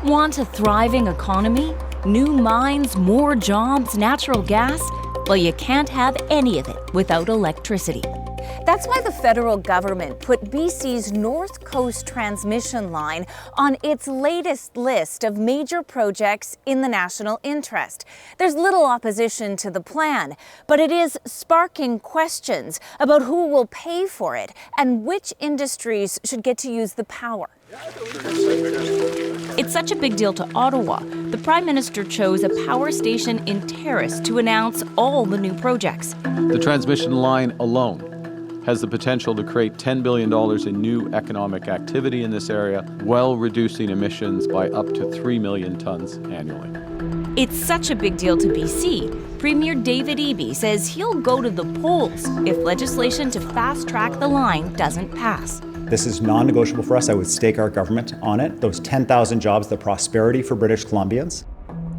Want a thriving economy? New mines, more jobs, natural gas? Well, you can't have any of it without electricity. That's why the federal government put BC's North Coast transmission line on its latest list of major projects in the national interest. There's little opposition to the plan, but it is sparking questions about who will pay for it and which industries should get to use the power. It's such a big deal to Ottawa. The Prime Minister chose a power station in Terrace to announce all the new projects. The transmission line alone has the potential to create $10 billion in new economic activity in this area, while reducing emissions by up to 3 million tons annually. It's such a big deal to BC. Premier David Eby says he'll go to the polls if legislation to fast-track the line doesn't pass. This is non-negotiable for us. I would stake our government on it. Those 10,000 jobs, the prosperity for British Columbians.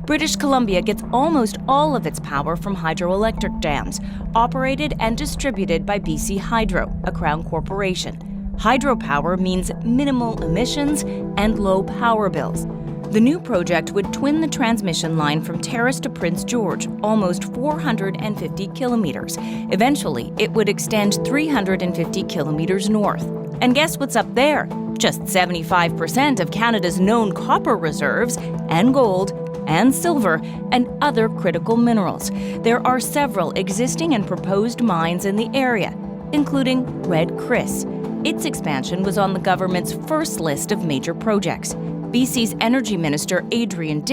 British Columbia gets almost all of its power from hydroelectric dams, operated and distributed by BC Hydro, a Crown corporation. Hydropower means minimal emissions and low power bills. The new project would twin the transmission line from Terrace to Prince George, almost 450 kilometers. Eventually, it would extend 350 kilometers north. And guess what's up there? Just 75% of Canada's known copper reserves, and gold, and silver, and other critical minerals. There are several existing and proposed mines in the area, including Red Chris. Its expansion was on the government's first list of major projects. BC's Energy Minister Adrienne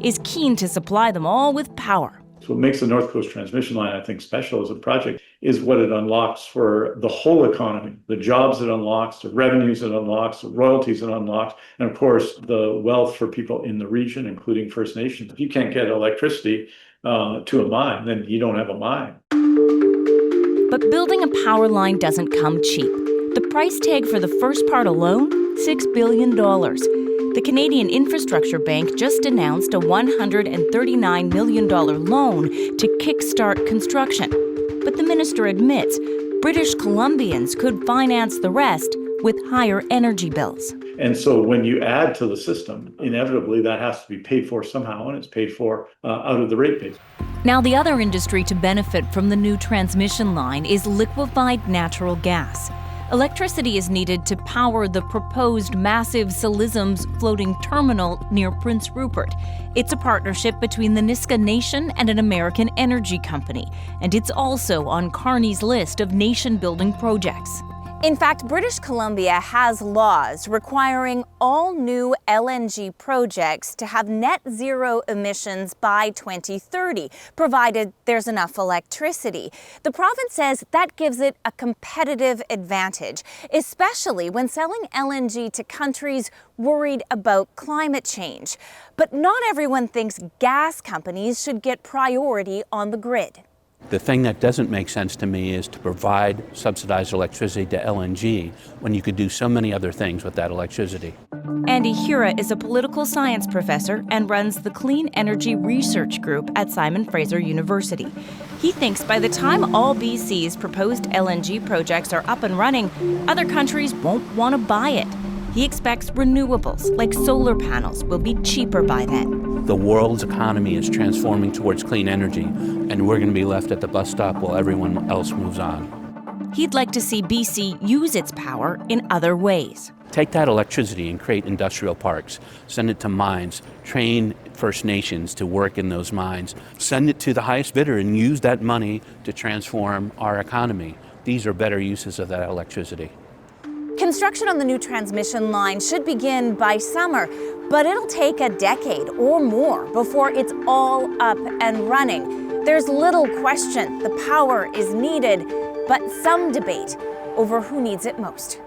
is keen to supply them all with power. What makes the North Coast Transmission Line, I think, special as a project is what it unlocks for the whole economy, the jobs it unlocks, the revenues it unlocks, the royalties it unlocks, and of course, the wealth for people in the region, including First Nations. If you can't get electricity to a mine, then you don't have a mine. But building a power line doesn't come cheap. The price tag for the first part alone, $6 billion. The Canadian Infrastructure Bank just announced a $139 million loan to kickstart construction. But the minister admits British Columbians could finance the rest with higher energy bills. And so when you add to the system, inevitably that has to be paid for somehow, and it's paid for out of the rate base. Now, the other industry to benefit from the new transmission line is liquefied natural gas. Electricity is needed to power the proposed massive Silisms floating terminal near Prince Rupert. It's a partnership between the Nisga'a Nation and an American energy company, and it's also on Carney's list of nation-building projects. In fact, British Columbia has laws requiring all new LNG projects to have net zero emissions by 2030, provided there's enough electricity. The province says that gives it a competitive advantage, especially when selling LNG to countries worried about climate change. But not everyone thinks gas companies should get priority on the grid. The thing that doesn't make sense to me is to provide subsidized electricity to LNG when you could do so many other things with that electricity. Andy Hura is a political science professor and runs the Clean Energy Research Group at Simon Fraser University. He thinks by the time all BC's proposed LNG projects are up and running, other countries won't want to buy it. He expects renewables, like solar panels, will be cheaper by then. The world's economy is transforming towards clean energy, and we're going to be left at the bus stop while everyone else moves on. He'd like to see BC use its power in other ways. Take that electricity and create industrial parks. Send it to mines. Train First Nations to work in those mines. Send it to the highest bidder and use that money to transform our economy. These are better uses of that electricity. Construction on the new transmission line should begin by summer, but it'll take a decade or more before it's all up and running. There's little question the power is needed, but some debate over who needs it most.